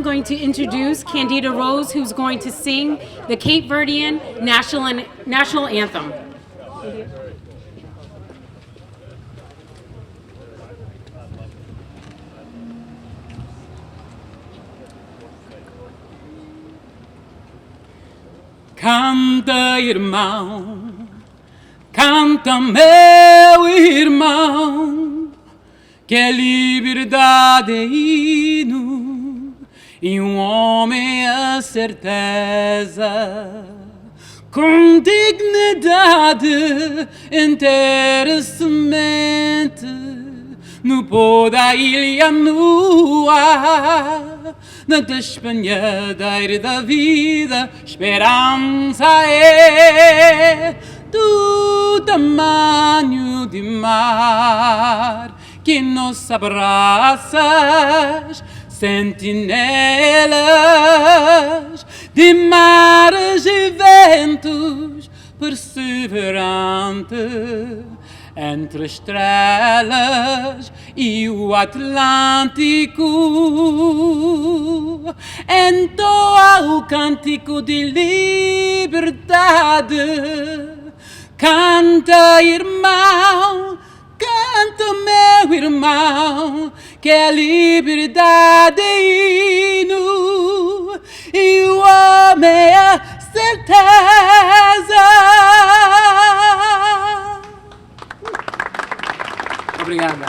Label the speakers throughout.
Speaker 1: going to introduce Candida Rose, who's going to sing the Cape Verdean National Anthem.
Speaker 2: Canta, irmão, canta, meu irmão, que a liberdade é hino e homem a certeza. Com dignidade inteira semente no pó da ilha nua, na despenhadeira da vida, esperança é do tamanho de mar que nos abraças, sentinelas de mares e ventos, perseverante entre estrelas e o Atlântico, entoa o cântico de liberdade. Canta, irmão, canta, meu irmão, que a liberdade é hino e o homem é certeza. Obrigada.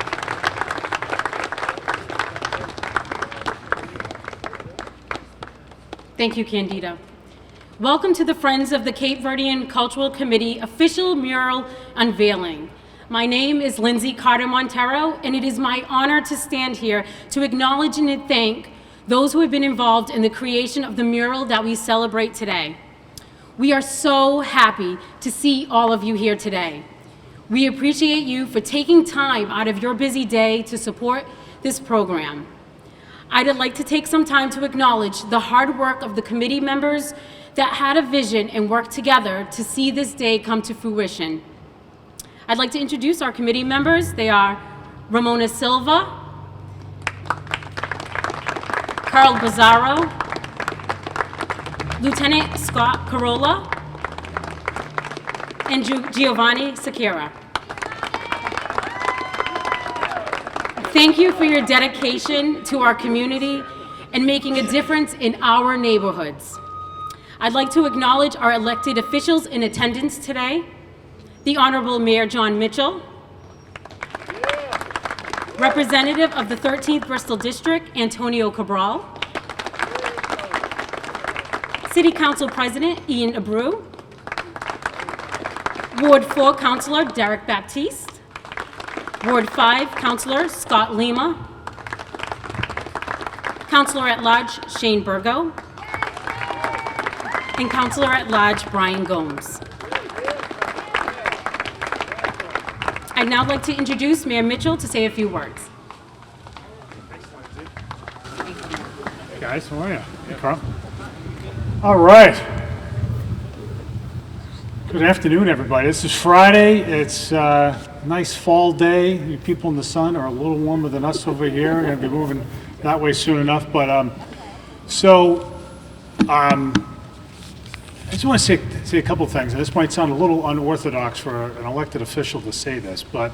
Speaker 1: Thank you, Candida. Welcome to the Friends of the Cape Verdean Cultural Committee official mural unveiling. My name is Lindsay Carter Montero, and it is my honor to stand here to acknowledge and thank those who have been involved in the creation of the mural that we celebrate today. We are so happy to see all of you here today. We appreciate you for taking time out of your busy day to support this program. I'd like to take some time to acknowledge the hard work of the committee members that had a vision and worked together to see this day come to fruition. I'd like to introduce our committee members. They are Ramona Silva, Carl Bizzarro, Lieutenant Scott Carolla, and Giovanni Sakira. Thank you for your dedication to our community and making a difference in our neighborhoods. I'd like to acknowledge our elected officials in attendance today, the Honorable Mayor Jon Mitchell, Representative of the 13th Bristol District, Antonio Cabral, City Council President Ian Abreu, Ward 4 Councilor Derek Baptiste, Ward 5 Councilor Scott Lima, Councilor at Large Shane Burgo, and Councilor at Large Brian Gomes. I'd now like to introduce Mayor Mitchell to say a few words.
Speaker 3: Hey guys, how are you? Hey Carl. All right. Good afternoon, everybody. This is Friday. It's a nice fall day. You people in the sun are a little warmer than us over here. We're going to be moving that way soon enough. But I just want to say a couple things. And this might sound a little unorthodox for an elected official to say this, but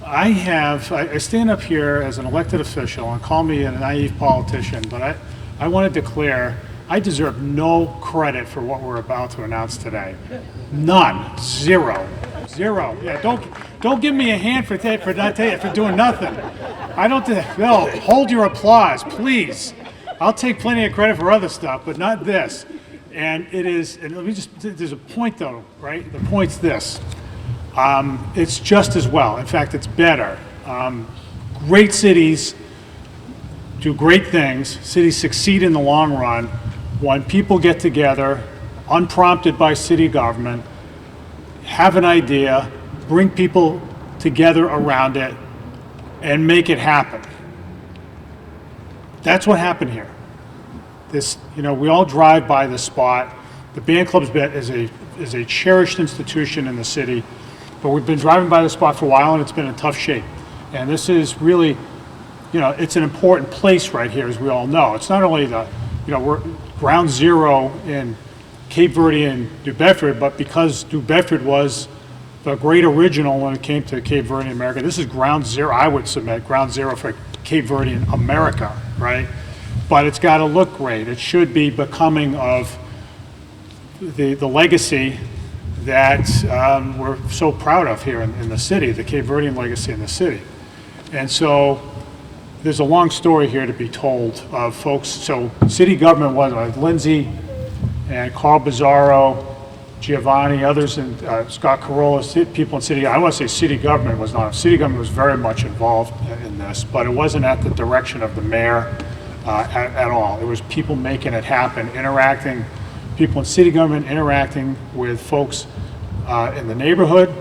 Speaker 3: I stand up here as an elected official, and call me a naive politician, but I want to declare I deserve no credit for what we're about to announce today. None. Zero. Yeah, don't give me a hand for doing nothing. No, hold your applause, please. I'll take plenty of credit for other stuff, but not this. And there's a point though, right? The point's this. It's just as well. In fact, it's better. Great cities do great things. Cities succeed in the long run when people get together, unprompted by city government, have an idea, bring people together around it, and make it happen. That's what happened here. We all drive by this spot. The band club's is a cherished institution in the city, but we've been driving by the spot for a while and it's been in tough shape. And this is really, it's an important place right here, as we all know. It's not only we're ground zero in Cape Verdean, New Bedford, but because New Bedford was the great original when it came to Cape Verdean America, this is ground zero, I would submit, ground zero for Cape Verdean America, right? But it's got to look great. It should be becoming of the legacy that we're so proud of here in the city, the Cape Verdean legacy in the city. And so there's a long story here to be told of folks. So city government was Lindsay and Carl Bizzarro, Giovanni, others, and Scott Carolla, people in city. I want to say city government was not. City government was very much involved in this, but it wasn't at the direction of the mayor at all. It was people making it happen, interacting, people in city government interacting with folks in the neighborhood,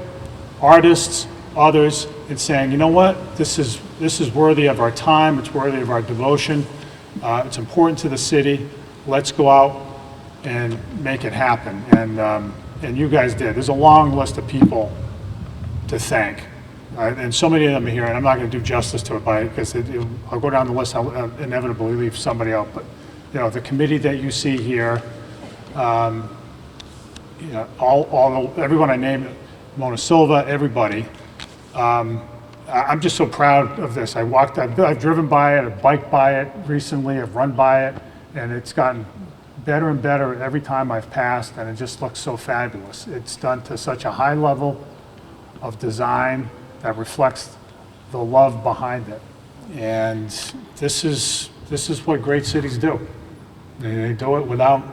Speaker 3: artists, others, and saying, you know what, this is worthy of our time. It's worthy of our devotion. It's important to the city. Let's go out and make it happen. And you guys did. There's a long list of people to thank. And so many of them are here, and I'm not going to do justice to it because I'll go down the list, I'll inevitably leave somebody out. But the committee that you see here, everyone I named, Mona Silva, everybody. I'm just so proud of this. I've driven by it, I've biked by it recently, I've run by it, and it's gotten better and better every time I've passed, and it just looks so fabulous. It's done to such a high level of design that reflects the love behind it. And this is what great cities do. They do it without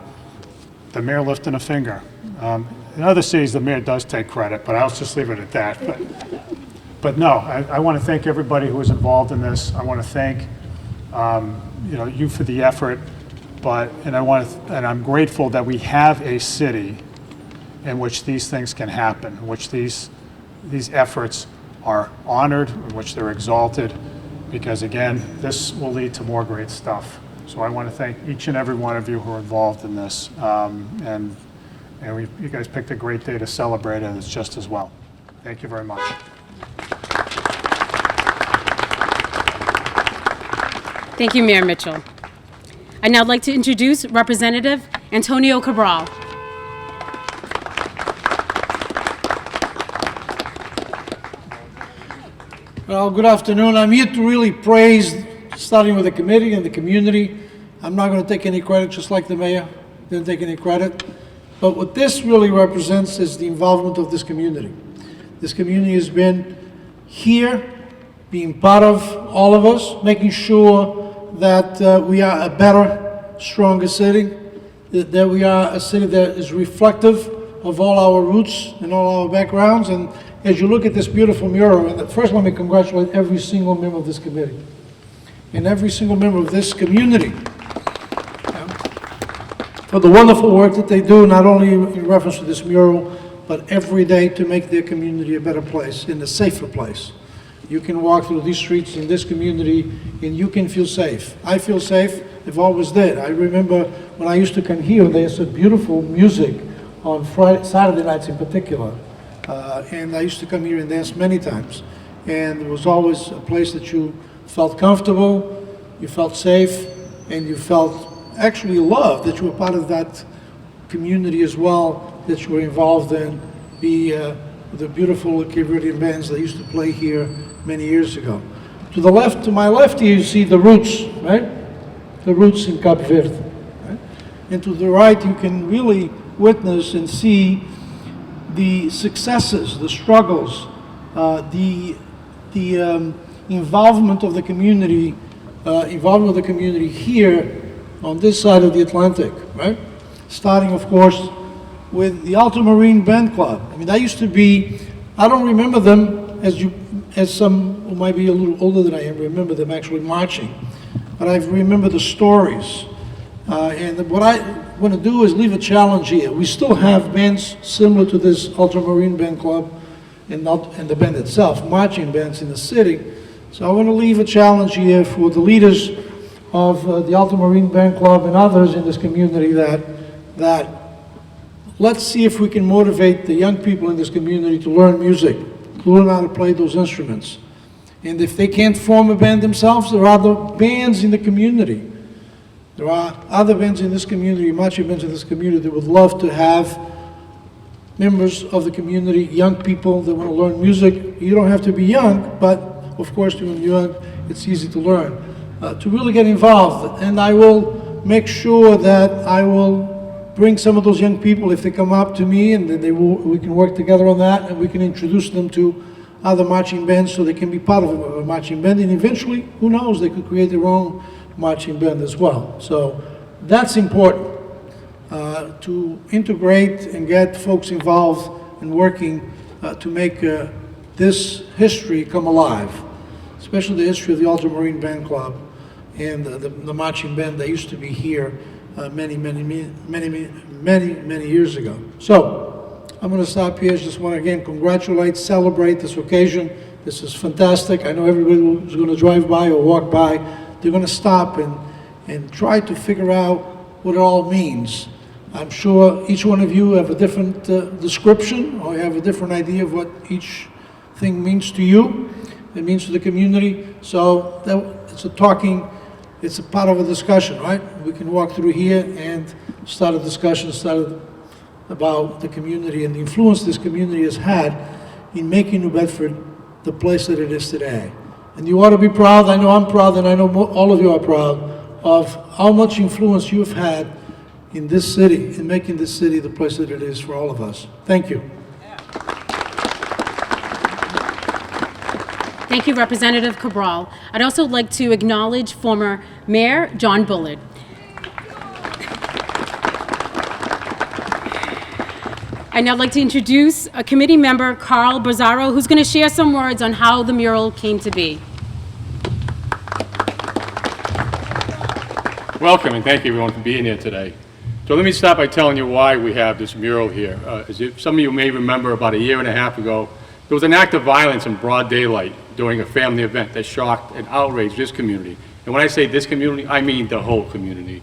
Speaker 3: the mayor lifting a finger. In other cities, the mayor does take credit, but I'll just leave it at that. But no, I want to thank everybody who was involved in this. I want to thank you for the effort. And I'm grateful that we have a city in which these things can happen, in which these efforts are honored, in which they're exalted, because again, this will lead to more great stuff. So I want to thank each and every one of you who are involved in this, and you guys picked a great day to celebrate, and it's just as well. Thank you very much.
Speaker 1: Thank you, Mayor Mitchell. I'd now like to introduce Representative Antonio Cabral.
Speaker 4: Well, good afternoon. I'm here to really praise, starting with the committee and the community. I'm not going to take any credit, just like the mayor didn't take any credit. But what this really represents is the involvement of this community. This community has been here, being part of all of us, making sure that we are a better, stronger city, that we are a city that is reflective of all our roots and all our backgrounds. And as you look at this beautiful mural, and first let me congratulate every single member of this committee and every single member of this community for the wonderful work that they do, not only in reference to this mural, but every day to make their community a better place and a safer place. You can walk through these streets in this community and you can feel safe. I feel safe, I've always did. I remember when I used to come here, there's some beautiful music on Saturday nights in particular. And I used to come here and dance many times. And it was always a place that you felt comfortable, you felt safe, and you felt actually loved, that you were part of that community as well, that you were involved in, the beautiful Cape Verdean bands that used to play here many years ago. To my left here, you see the roots, right? The roots in Cape Verde. Right? And to the right, you can really witness and see the successes, the struggles, the involvement of the community, here on this side of the Atlantic, right? Starting, of course, with the Ultramarine Band Club. I mean, that used to be, I don't remember them as some who might be a little older than I am remember them actually marching, but I remember the stories. And what I want to do is leave a challenge here. We still have bands similar to this Ultramarine Band Club and the band itself, marching bands in the city. So I want to leave a challenge here for the leaders of the Ultramarine Band Club and others in this community that let's see if we can motivate the young people in this community to learn music, to learn how to play those instruments. And if they can't form a band themselves, there are other bands in the community. There are other bands in this community, marching bands in this community, that would love to have members of the community, young people that want to learn music. You don't have to be young, but of course, when you're young, it's easy to learn. To really get involved, and I will make sure that I will bring some of those young people, if they come up to me, and then we can work together on that, and we can introduce them to other marching bands so they can be part of a marching band, and eventually, who knows, they could create their own marching band as well. So that's important, to integrate and get folks involved and working to make this history come alive, especially the history of the Ultramarine Band Club and the marching band that used to be here many years ago. So I'm going to stop here. Just want to again congratulate, celebrate this occasion. This is fantastic. I know everybody who's going to drive by or walk by, they're going to stop and try to figure out what it all means. I'm sure each one of you have a different description, or you have a different idea of what each thing means to you, it means to the community. So it's a part of a discussion, right? We can walk through here and start a discussion, about the community and the influence this community has had in making New Bedford the place that it is today. And you ought to be proud. I know I'm proud, and I know all of you are proud of how much influence you've had in this city, in making this city the place that it is for all of us. Thank you.
Speaker 1: Thank you, Representative Cabral. I'd also like to acknowledge former Mayor John Bullard. I'd now like to introduce a committee member, Carl Brazzaro, who's going to share some words on how the mural came to be.
Speaker 5: Welcome, and thank you everyone for being here today. So let me start by telling you why we have this mural here. As some of you may remember, about a year and a half ago, there was an act of violence in broad daylight during a family event that shocked and outraged this community. And when I say this community, I mean the whole community.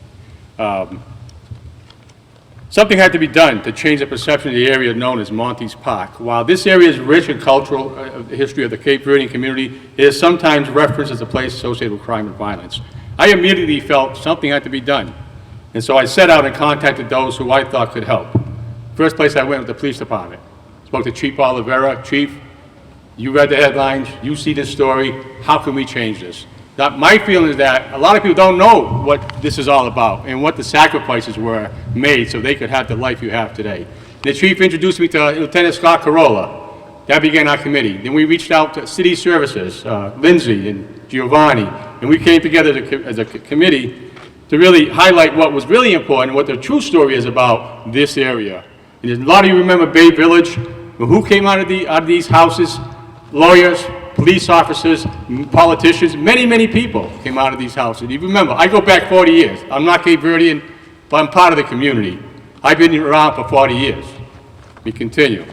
Speaker 5: Something had to be done to change the perception of the area known as Montes Park. While this area is rich in cultural history of the Cape Verdean community, it is sometimes referenced as a place associated with crime and violence. I immediately felt something had to be done. And so I set out and contacted those who I thought could help. First place I went was the police department. Spoke to Chief Oliveira. Chief, you read the headlines, you see this story, how can we change this? Now, my feeling is that a lot of people don't know what this is all about and what the sacrifices were made so they could have the life you have today. The chief introduced me to Lieutenant Scott Carolla. That began our committee. Then we reached out to city services, Lindsay and Giovanni, and we came together as a committee to really highlight what was really important, what the true story is about this area. And a lot of you remember Bay Village, who came out of these houses? Lawyers, police officers, politicians, many people came out of these houses. You remember, I go back 40 years. I'm not Cape Verdean, but I'm part of the community. I've been around for 40 years. We continue.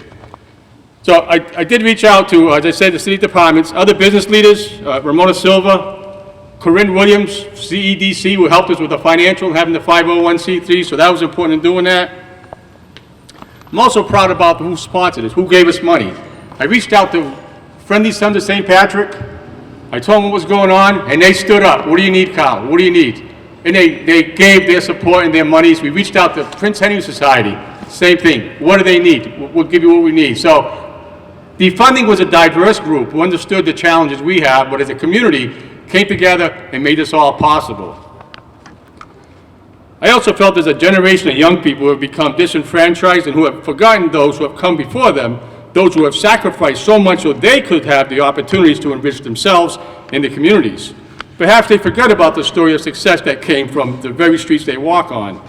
Speaker 5: So I did reach out to, as I said, the city departments, other business leaders, Ramona Silva, Corinne Williams, CEDC, who helped us with the financial, having the 501c3, so that was important in doing that. I'm also proud about who sponsored us, who gave us money. I reached out to Friendly Sons of St. Patrick. I told them what was going on, and they stood up. What do you need, Carl? What do you need? And they gave their support and their monies. We reached out to Prince Henry Society. Same thing. What do they need? We'll give you what we need. So the funding was a diverse group who understood the challenges we have, but as a community, came together and made this all possible. I also felt there's a generation of young people who have become disenfranchised and who have forgotten those who have come before them, those who have sacrificed so much so they could have the opportunities to enrich themselves and their communities. Perhaps they forget about the story of success that came from the very streets they walk on.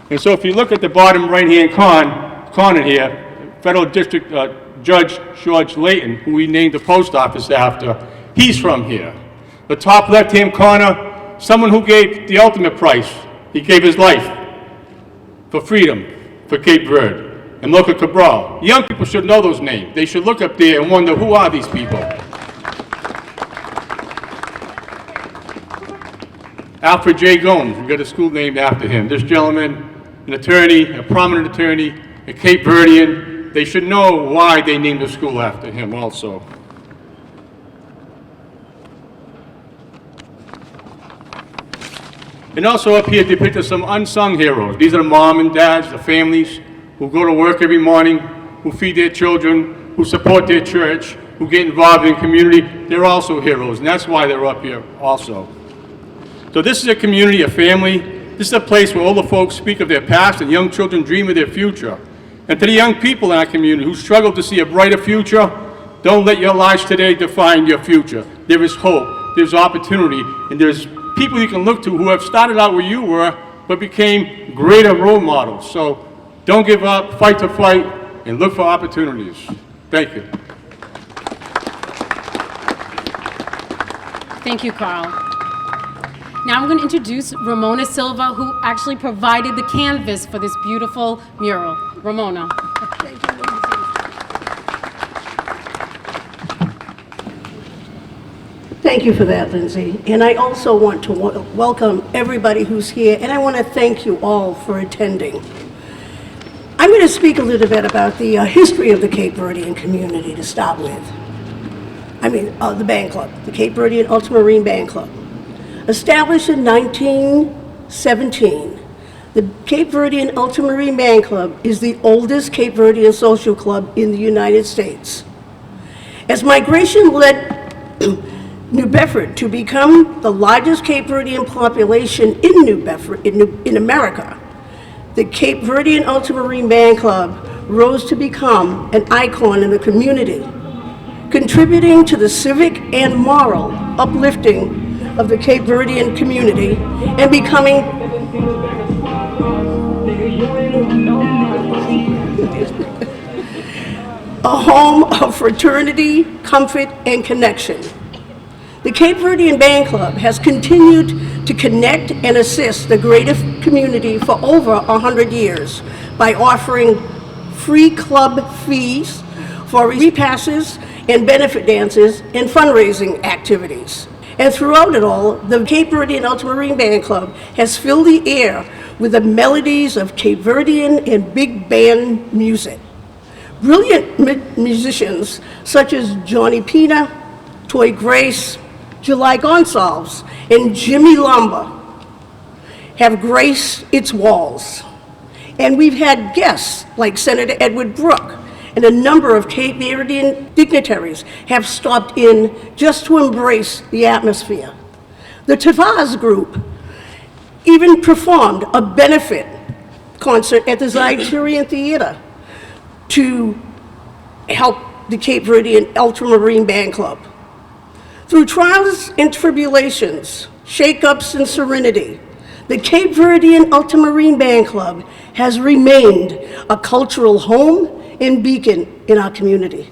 Speaker 5: And so if you look at the bottom right-hand corner here, Federal District Judge George Layton, who we named the post office after, he's from here. The top left-hand corner, someone who gave the ultimate price. He gave his life for freedom, for Cape Verde. And look at Cabral. Young people should know those names. They should look up there and wonder, who are these people? Alfred J. Gomes, we got a school named after him. This gentleman, an attorney, a prominent attorney, a Cape Verdean. They should know why they named the school after him also. And also up here depicted some unsung heroes. These are the mom and dads, the families who go to work every morning, who feed their children, who support their church, who get involved in the community. They're also heroes, and that's why they're up here also. So this is a community, a family. This is a place where older folks speak of their past and young children dream of their future. And to the young people in our community who struggle to see a brighter future, don't let your lives today define your future. There is hope, there's opportunity, and there's people you can look to who have started out where you were, but became greater role models. So don't give up, fight to fight, and look for opportunities. Thank you.
Speaker 1: Thank you, Carl. Now I'm going to introduce Ramona Silva, who actually provided the canvas for this beautiful mural. Ramona.
Speaker 6: Thank you for that, Lindsay. And I also want to welcome everybody who's here, and I want to thank you all for attending. I'm going to speak a little bit about the history of the Cape Verdean community to start with. The band club, the Cape Verdean Ultramarine Band Club. Established in 1917, the Cape Verdean Ultramarine Band Club is the oldest Cape Verdean social club in the United States. As migration led New Bedford to become the largest Cape Verdean population in New Bedford, in America, the Cape Verdean Ultramarine Band Club rose to become an icon in the community, contributing to the civic and moral uplifting of the Cape Verdean community and becoming a home of fraternity, comfort, and connection. The Cape Verdean Band Club has continued to connect and assist the greater community for over 100 years by offering free club fees for repasses and benefit dances and fundraising activities. And throughout it all, the Cape Verdean Ultramarine Band Club has filled the air with the melodies of Cape Verdean and big band music. Brilliant musicians such as Johnny Pina, Toy Grace, July Gonsalves, and Jimmy Lumba have graced its walls. And we've had guests like Senator Edward Brooke, and a number of Cape Verdean dignitaries have stopped in just to embrace the atmosphere. The Tavaz group even performed a benefit concert at the Zyterian Theater to help the Cape Verdean Ultramarine Band Club. Through trials and tribulations, shake-ups and serenity, the Cape Verdean Ultramarine Band Club has remained a cultural home and beacon in our community.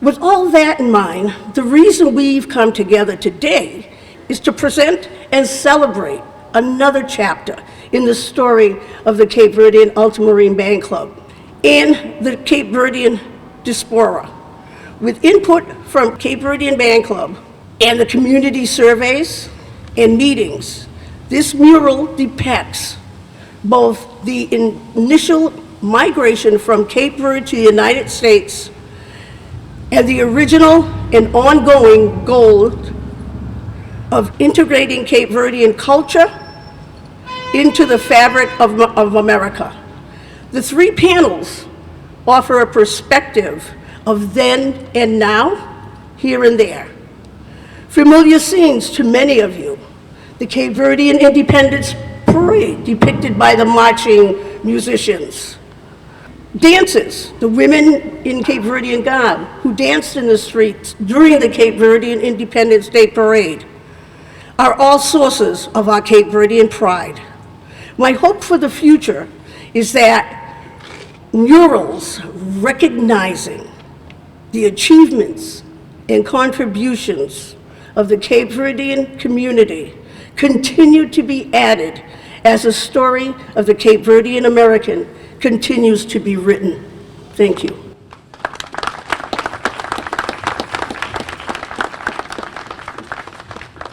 Speaker 6: With all that in mind, the reason we've come together today is to present and celebrate another chapter in the story of the Cape Verdean Ultramarine Band Club and the Cape Verdean diaspora. With input from Cape Verdean Band Club and the community surveys and meetings, this mural depicts both the initial migration from Cape Verde to the United States and the original and ongoing goal of integrating Cape Verdean culture into the fabric of America. The three panels offer a perspective of then and now, here and there. Familiar scenes to many of you, the Cape Verdean Independence Parade depicted by the marching musicians. Dances, the women in Cape Verdean garb who danced in the streets during the Cape Verdean Independence Day Parade are all sources of our Cape Verdean pride. My hope for the future is that murals recognizing the achievements and contributions of the Cape Verdean community continue to be added as the story of the Cape Verdean American continues to be written. Thank you.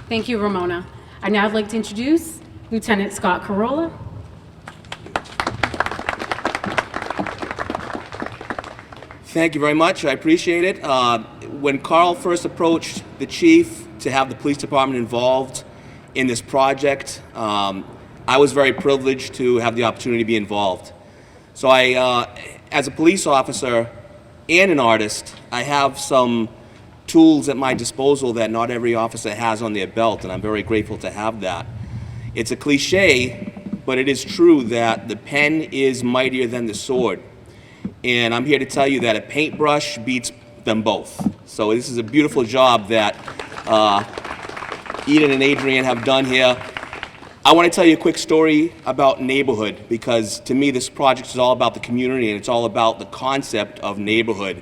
Speaker 1: Thank you, Ramona. I'd now like to introduce Lieutenant Scott Carolla.
Speaker 7: Thank you very much. I appreciate it. When Carl first approached the chief to have the police department involved in this project. I was very privileged to have the opportunity to be involved. So as a police officer and an artist, I have some tools at my disposal that not every officer has on their belt, and I'm very grateful to have that. It's a cliche, but it is true that the pen is mightier than the sword. And I'm here to tell you that a paintbrush beats them both. So this is a beautiful job that Eden and Adrian have done here. I want to tell you a quick story about neighborhood, because to me this project is all about the community and it's all about the concept of neighborhood.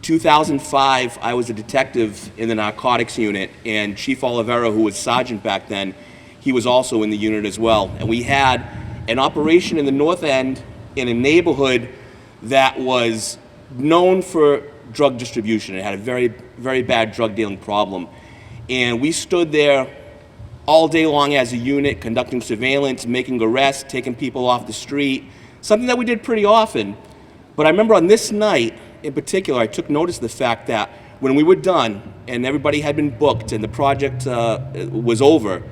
Speaker 7: 2005, I was a detective in the narcotics unit, and Chief Olivera, who was sergeant back then, he was also in the unit as well. And we had an operation in the North End in a neighborhood that was known for drug distribution. It had a very, very bad drug dealing problem. And we stood there all day long as a unit, conducting surveillance, making arrests, taking people off the street, something that we did pretty often. But I remember on this night in particular, I took notice of the fact that when we were done and everybody had been booked and the project was over,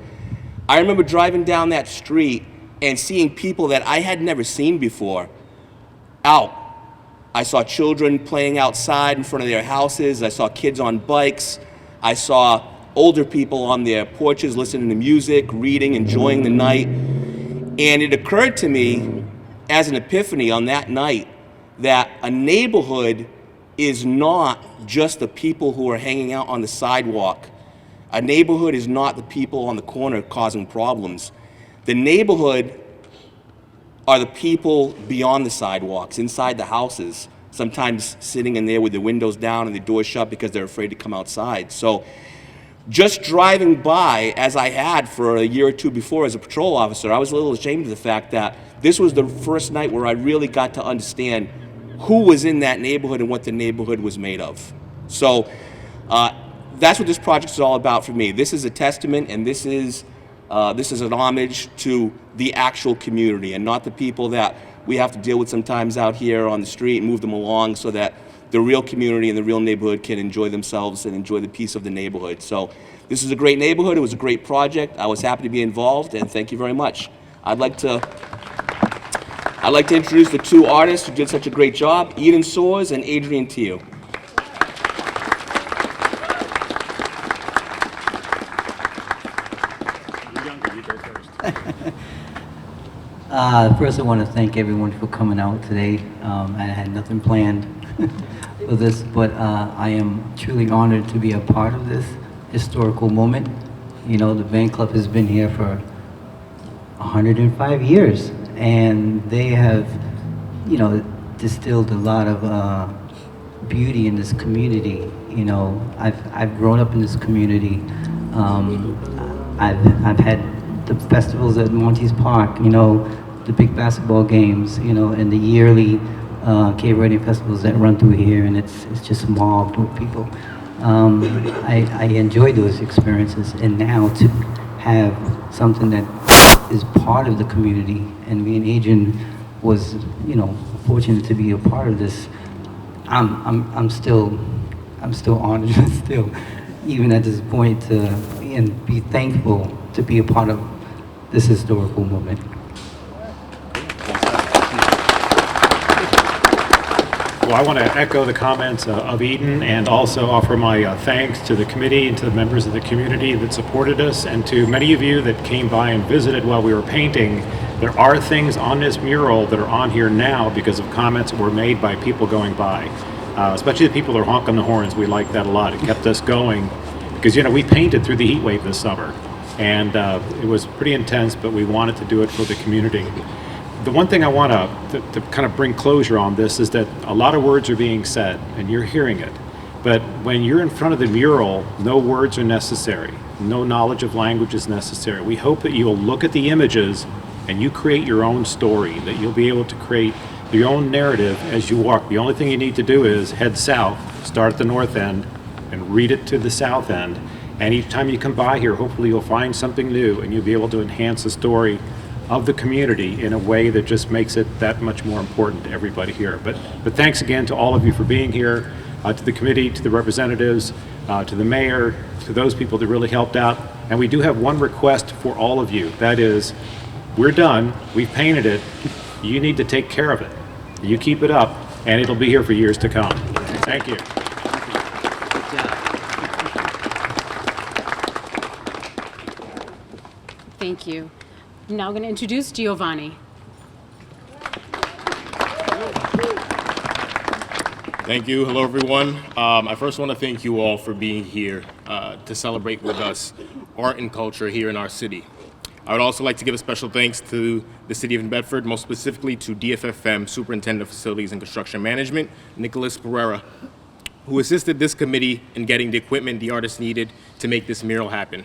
Speaker 7: I remember driving down that street and seeing people that I had never seen before out. I saw children playing outside in front of their houses. I saw kids on bikes. I saw older people on their porches listening to music, reading, enjoying the night. And it occurred to me as an epiphany on that night that a neighborhood is not just the people who are hanging out on the sidewalk. A neighborhood is not the people on the corner causing problems. The neighborhood are the people beyond the sidewalks, inside the houses, sometimes sitting in there with the windows down and the doors shut because they're afraid to come outside. So just driving by, as I had for a year or two before as a patrol officer, I was a little ashamed of the fact that this was the first night where I really got to understand who was in that neighborhood and what the neighborhood was made of. So that's what this project is all about for me. This is a testament, and this is an homage to the actual community and not the people that we have to deal with sometimes out here on the street and move them along so that the real community and the real neighborhood can enjoy themselves and enjoy the peace of the neighborhood. So this is a great neighborhood. It was a great project. I was happy to be involved, and thank you very much. I'd like to introduce the two artists who did such a great job, Eden Soares and Adrian Teo.
Speaker 8: First, I want to thank everyone for coming out today. I had nothing planned for this, but I am truly honored to be a part of this historical moment. You know, the band club has been here for 105 years, and they have, you know, distilled a lot of beauty in this community. You know, I've grown up in this community. I've had the festivals at Monty's Park, you know, the big basketball games, you know, and the yearly Cape Verdean festivals that run through here, and it's just a mob of people. I enjoy those experiences, and now to have something that is part of the community, and me and Adrian was, you know, fortunate to be a part of this. I'm still honored, still, even at this point, and be thankful to be a part of this historical moment.
Speaker 3: Well, I want to echo the comments of Eden and also offer my thanks to the committee and to the members of the community that supported us, and to many of you that came by and visited while we were painting. There are things on this mural that are on here now because of comments that were made by people going by, especially the people that are honking the horns. We like that a lot. It kept us going because, you know, we painted through the heat wave this summer, and it was pretty intense, but we wanted to do it for the community. The one thing I want to kind of bring closure on this is that a lot of words are being said, and you're hearing it. But when you're in front of the mural, no words are necessary. No knowledge of language is necessary. We hope that you'll look at the images and you create your own story, that you'll be able to create your own narrative as you walk. The only thing you need to do is head south, start at the north end, and read it to the south end. And each time you come by here, hopefully you'll find something new, and you'll be able to enhance the story of the community in a way that just makes it that much more important to everybody here. But thanks again to all of you for being here, to the committee, to the representatives.
Speaker 9: to the mayor, to those people that really helped out. And we do have one request for all of you. That is, we're done, we've painted it, you need to take care of it. You keep it up, and it'll be here for years to come. Thank you.
Speaker 1: Thank you. I'm now going to introduce Giovanni.
Speaker 10: Thank you. Hello, everyone. I first want to thank you all for being here to celebrate with us art and culture here in our city. I would also like to give a special thanks to the City of Bedford, most specifically to DFFM Superintendent of Facilities and Construction Management, Nicholas Pereira, who assisted this committee in getting the equipment the artists needed to make this mural happen.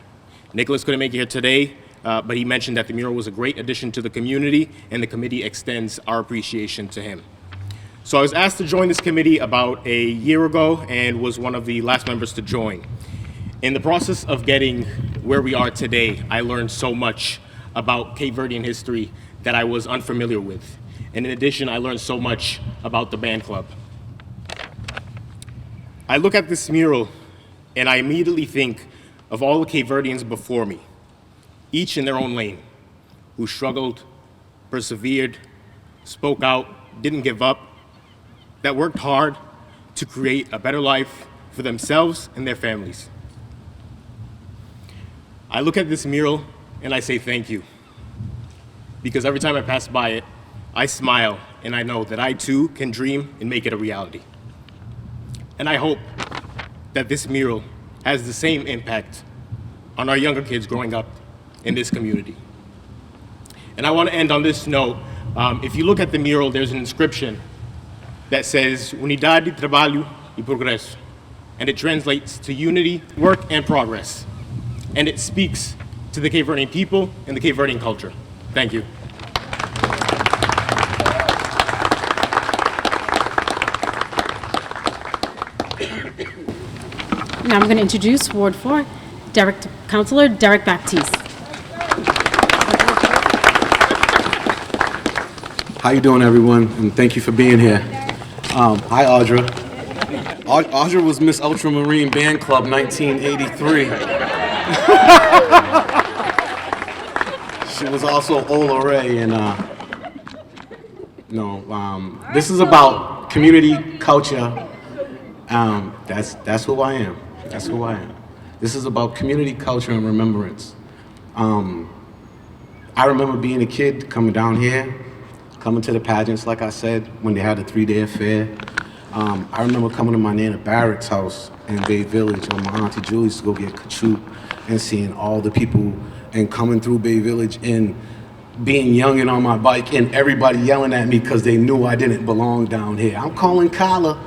Speaker 10: Nicholas couldn't make it here today, but he mentioned that the mural was a great addition to the community, and the committee extends our appreciation to him. So I was asked to join this committee about a year ago and was one of the last members to join. In the process of getting where we are today, I learned so much about Cape Verdean history that I was unfamiliar with. And in addition, I learned so much about the band club. I look at this mural and I immediately think of all the Cape Verdeans before me, each in their own lane, who struggled, persevered, spoke out, didn't give up, that worked hard to create a better life for themselves and their families. I look at this mural and I say thank you, because every time I pass by it, I smile and I know that I too can dream and make it a reality. And I hope that this mural has the same impact on our younger kids growing up in this community. And I want to end on this note. If you look at the mural, there's an inscription that says, Unidade, Trabalho e Progresso. And it translates to unity, work, and progress. And it speaks to the Cape Verdean people and the Cape Verdean culture. Thank you.
Speaker 1: Now I'm going to introduce Ward 4, Councilor Derek Baptiste.
Speaker 11: How you doing, everyone? And thank you for being here. Hi, Audra. Audra was Miss Ultramarine Band Club 1983. She was also Ola Ray, and this is about community culture. That's who I am. That's who I am. This is about community culture and remembrance. I remember being a kid coming down here, coming to the pageants, like I said, when they had a 3-day affair. I remember coming to my Nana Barrett's house in Bay Village on my Auntie Julie's to go get kachuk and seeing all the people and coming through Bay Village and being young and on my bike and everybody yelling at me because they knew I didn't belong down here. I'm calling Kyla.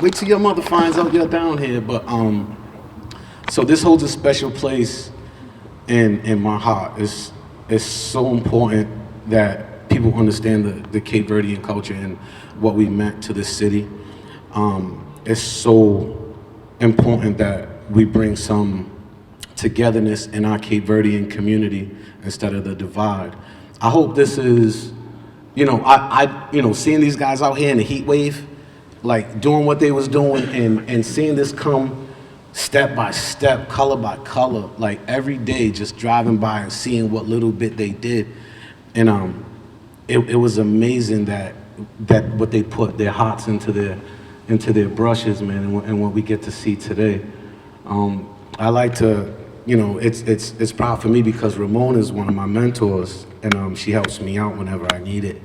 Speaker 11: Wait till your mother finds out you're down here. But so this holds a special place in my heart. It's so important that people understand the Cape Verdean culture and what we meant to this city. It's so important that we bring some togetherness in our Cape Verdean community instead of the divide. I hope this is, seeing these guys out here in the heat wave, like doing what they was doing and seeing this come step by step, color by color, like every day just driving by and seeing what little bit they did. And it was amazing that what they put their hearts into their brushes, man, and what we get to see today. I like to, it's proud for me because Ramona is one of my mentors, and she helps me out whenever I need it.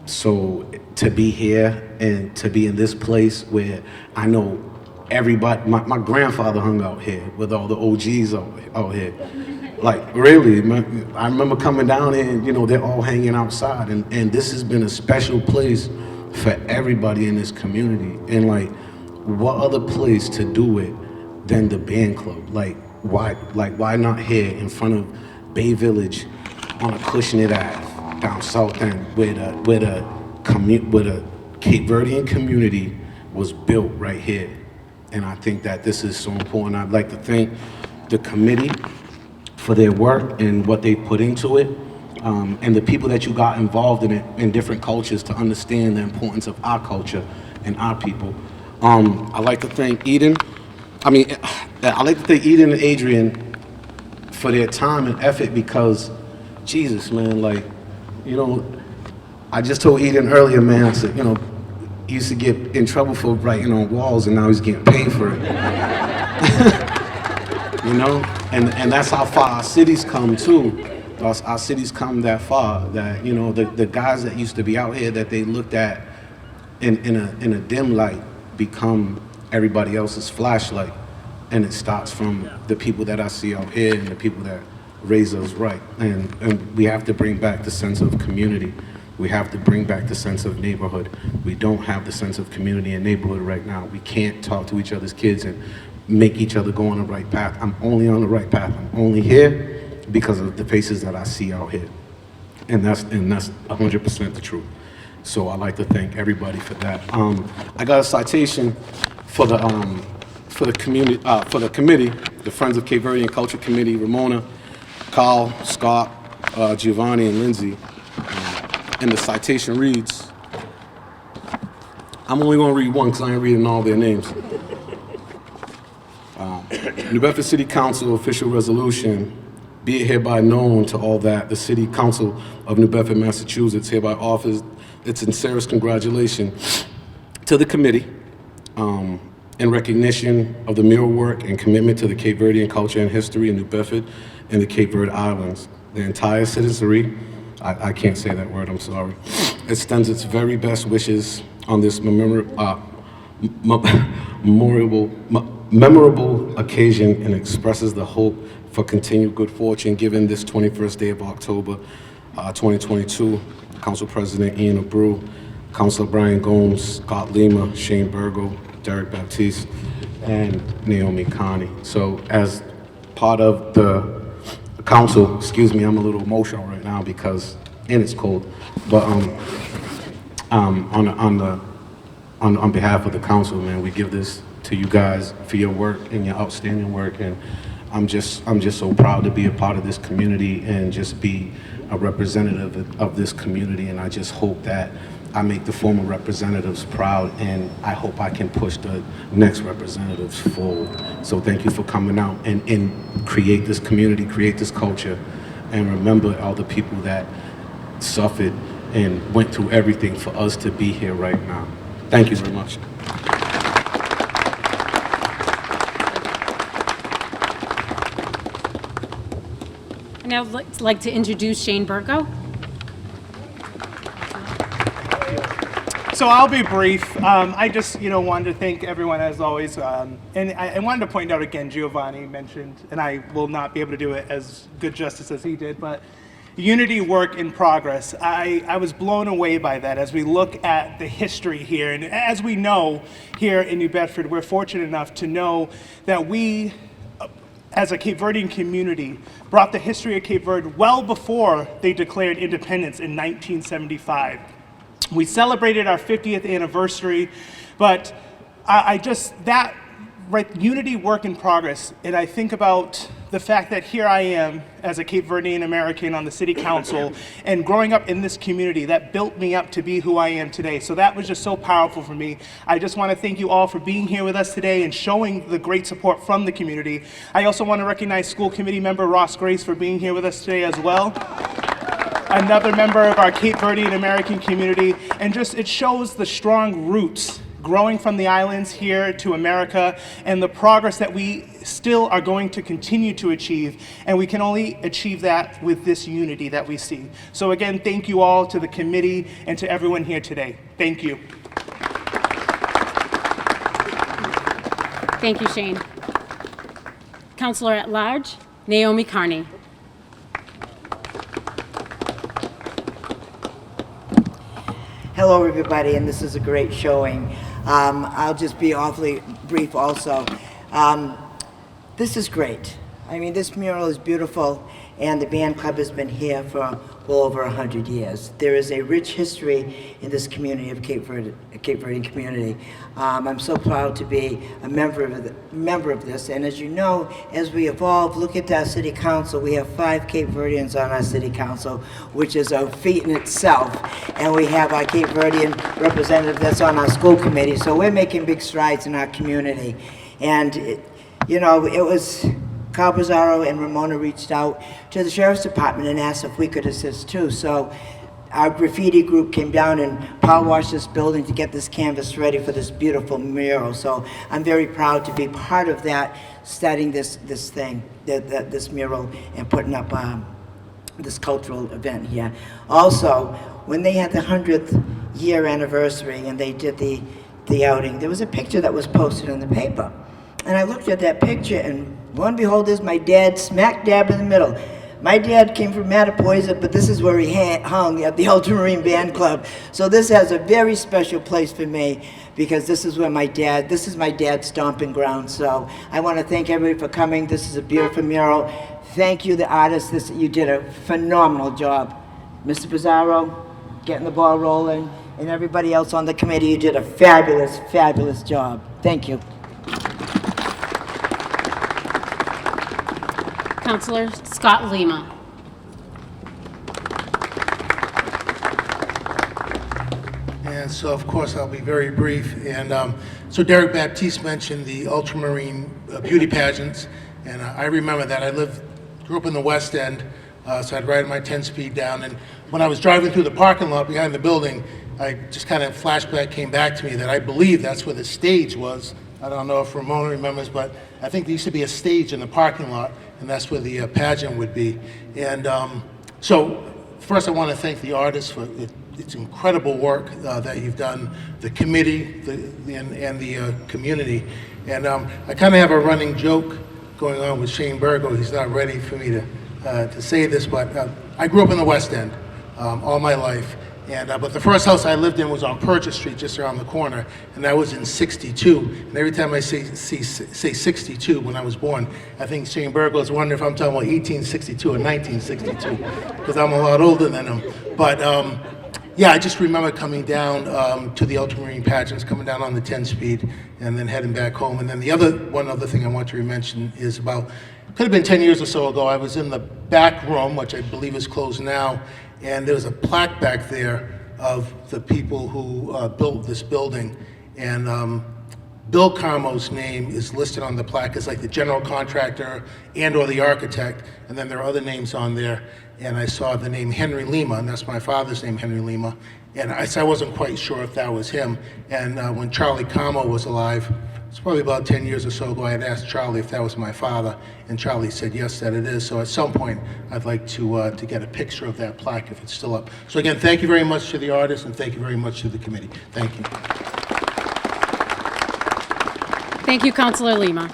Speaker 11: So to be here and to be in this place where I know everybody, my grandfather hung out here with all the OGs out here. Like, really, I remember coming down here and, they're all hanging outside. And this has been a special place for everybody in this community. And, what other place to do it than the band club? Why not here in front of Bay Village on a Acushnet Ave down South End where the Cape Verdean community was built right here. And I think that this is so important. I'd like to thank the committee for their work and what they put into it, and the people that you got involved in it in different cultures to understand the importance of our culture and our people. I'd like to thank Eden. I'd like to thank Eden and Adrian for their time and effort because, Jesus, man, like, you know, I just told Eden earlier, man, I said, you know, he used to get in trouble for writing on walls and now he's getting paid for it. You know? And that's how far our cities come too. Our cities come that far that, you know, the guys that used to be out here that they looked at in a dim light become everybody else's flashlight. And it starts from the people that I see out here and the people that raise us right. And we have to bring back the sense of community. We have to bring back the sense of neighborhood. We don't have the sense of community and neighborhood right now. We can't talk to each other's kids and make each other go on the right path. I'm only on the right path. I'm only here because of the faces that I see out here. And that's 100% the truth. So I'd like to thank everybody for that. I got a citation for the committee, the Friends of Cape Verdean Culture Committee, Ramona, Carl, Scott, Giovanni, and Lindsay. And the citation reads, I'm only going to read one because I ain't reading all their names. New Bedford City Council official resolution, be it hereby known to all that the City Council of New Bedford, Massachusetts hereby offers its sincerest congratulations to the committee in recognition of the mural work and commitment to the Cape Verdean culture and history in New Bedford and the Cape Verde Islands. The entire citizenry, I can't say that word, I'm sorry, extends its very best wishes on this memorable occasion and expresses the hope for continued good fortune given this 21st day of October 2022. Council President Ian Abreu, Councilor Brian Gomes, Scott Lima, Shane Burgo, Derek Baptiste, and Naomi Connie. So as part of the council, excuse me, I'm a little emotional right now because, and it's cold, but on behalf of the council, man, we give this to you guys for your work and your outstanding work, and I'm just so proud to be a part of this community and just be a representative of this community, and I just hope that I make the former representatives proud, and I hope I can push the next representatives forward. So thank you for coming out and create this community, create this culture, and remember all the people that suffered and went through everything for us to be here right now. Thank you very much.
Speaker 1: And I'd like to introduce Shane Burgo.
Speaker 12: So I'll be brief. I just, wanted to thank everyone as always. And I wanted to point out again, Giovanni mentioned, and I will not be able to do it as good justice as he did, but unity work in progress. I was blown away by that as we look at the history here. And as we know here in New Bedford, we're fortunate enough to know that we, as a Cape Verdean community, brought the history of Cape Verde well before they declared independence in 1975. We celebrated our 50th anniversary, but unity work in progress, and I think about the fact that here I am as a Cape Verdean American on the city council and growing up in this community that built me up to be who I am today. So that was just so powerful for me. I just want to thank you all for being here with us today and showing the great support from the community. I also want to recognize school committee member Ross Grace for being here with us today as well. Another member of our Cape Verdean American community, and just it shows the strong roots growing from the islands here to America and the progress that we still are going to continue to achieve, and we can only achieve that with this unity that we see. So again, thank you all to the committee and to everyone here today. Thank you.
Speaker 1: Thank you, Shane. Councilor at Large, Naomi Carney.
Speaker 13: Hello, everybody, and this is a great showing. I'll just be awfully brief also. This is great. I mean, this mural is beautiful, and the band club has been here for well over 100 years. There is a rich history in this community of Cape Verdean community. I'm so proud to be a member of this, and as you know, as we evolve, look at our city council. We have 5 Cape Verdeans on our city council, which is a feat in itself, and we have our Cape Verdean representative that's on our school committee, so we're making big strides in our community. And it was Carl Brazzaro and Ramona reached out to the Sheriff's Department and asked if we could assist too. So our graffiti group came down and power washed this building to get this canvas ready for this beautiful mural. So I'm very proud to be part of that, starting this mural and putting up this cultural event here. Also, when they had the 100th year anniversary and they did the outing, there was a picture that was posted in the paper. And I looked at that picture, and lo and behold, there's my dad smack dab in the middle. My dad came from Mattapoisett, but this is where he hung at the Ultramarine Band Club. So this has a very special place for me, because this is my dad's stomping ground. So I want to thank everybody for coming. This is a beautiful mural. Thank you, the artists. You did a phenomenal job. Mr. Brazzaro, getting the ball rolling, and everybody else on the committee, you did a fabulous, fabulous job. Thank you.
Speaker 1: Councilor Scott Lima.
Speaker 4: And so, of course, I'll be very brief. And so Derek Baptiste mentioned the Ultramarine beauty pageants, and I remember that. I grew up in the West End, so I'd ride my 10-speed down, and when I was driving through the parking lot behind the building, I just kind of flashback came back to me that I believe that's where the stage was. I don't know if Ramona remembers, but I think there used to be a stage in the parking lot, and that's where the pageant would be. And so first I want to thank the artists for its incredible work that you've done, the committee and the community. And I kind of have a running joke going on with Shane Burgo. He's not ready for me to say this, but I grew up in the West End all my life. But the first house I lived in was on Purchase Street, just around the corner, and that was in '62. And every time I say '62 when I was born, I think Shane Burgo is wondering if I'm talking about 1862 or 1962, because I'm a lot older than him. But yeah, I just remember coming down to the Ultramarine pageants, coming down on the 10-speed, and then heading back home. And then one other thing I want to mention is could have been 10 years or so ago, I was in the back room, which I believe is closed now, and there was a plaque back there of the people who built this building. And Bill Carmo's name is listed on the plaque as like the general contractor and or the architect, and then there are other names on there. And I saw the name Henry Lima, and that's my father's name, Henry Lima. And I wasn't quite sure if that was him. And when Charlie Carmo was alive, it's probably about 10 years or so ago, I had asked Charlie if that was my father, and Charlie said yes, that it is. So at some point, I'd like to get a picture of that plaque if it's still up. So again, thank you very much to the artists, and thank you very much to the committee. Thank you.
Speaker 1: Thank you, Councilor Lima.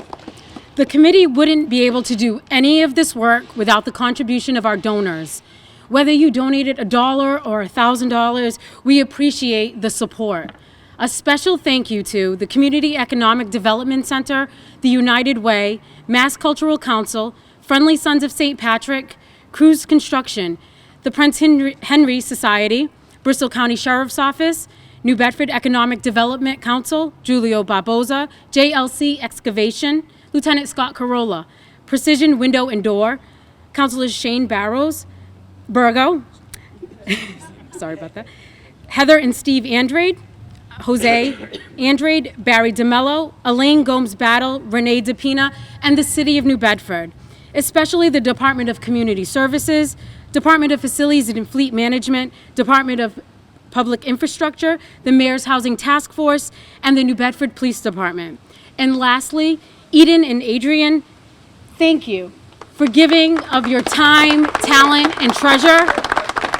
Speaker 1: The committee wouldn't be able to do any of this work without the contribution of our donors. Whether you donated $1 or $1,000, we appreciate the support. A special thank you to the Community Economic Development Center, the United Way, Mass Cultural Council, Friendly Sons of St. Patrick, Cruz Construction, the Prince Henry Society, Bristol County Sheriff's Office, New Bedford Economic Development Council, Julio Barboza, JLC Excavation, Lieutenant Scott Carolla, Precision Window and Door, Councilors Shane Burgo, sorry about that, Heather and Steve Andrade, Jose Andrade, Barry DeMello, Elaine Gomes-Battle, Renee DePina, and the City of New Bedford, especially the Department of Community Services, Department of Facilities and Fleet Management, Department of Public Infrastructure, the Mayor's Housing Task Force, and the New Bedford Police Department. And lastly, Eden and Adrian, thank you for giving of your time, talent, and treasure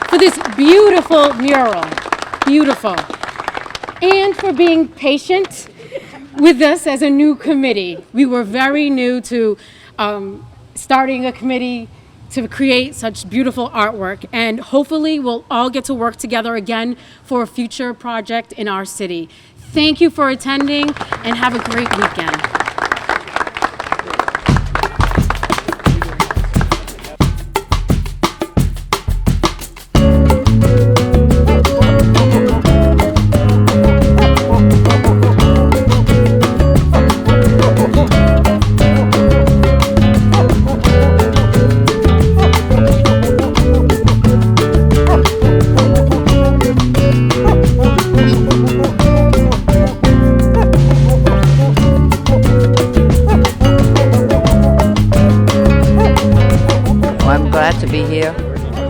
Speaker 1: for this beautiful mural. Beautiful. And for being patient with us as a new committee. We were very new to starting a committee to create such beautiful artwork, and hopefully we'll all get to work together again for a future project in our city. Thank you for attending, and have a great weekend.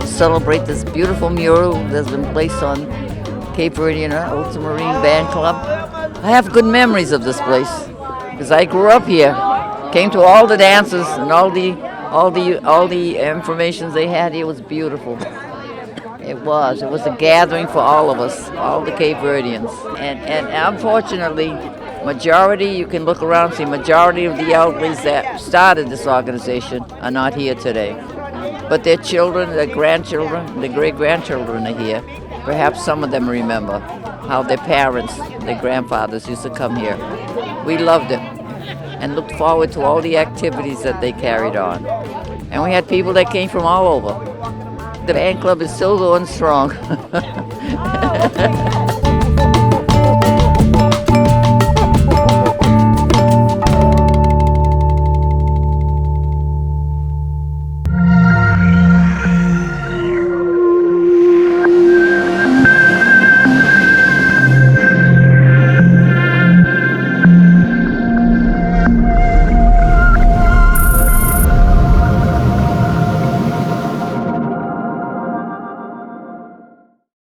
Speaker 14: celebrate this beautiful mural that's been placed on Cape Verdean Ultramarine Band Club. I have good memories of this place because I grew up here, came to all the dances and all the information they had here. Was beautiful. It was a gathering for all of us, all the Cape Verdeans. And unfortunately, majority, you can look around and see, majority of the elderlies that started this organization are not here today. But their children, their grandchildren, their great-grandchildren are here. Perhaps some of them remember how their parents, their grandfathers used to come here. We loved it and looked forward to all the activities that they carried on. And we had people that came from all over. The band club is still going strong.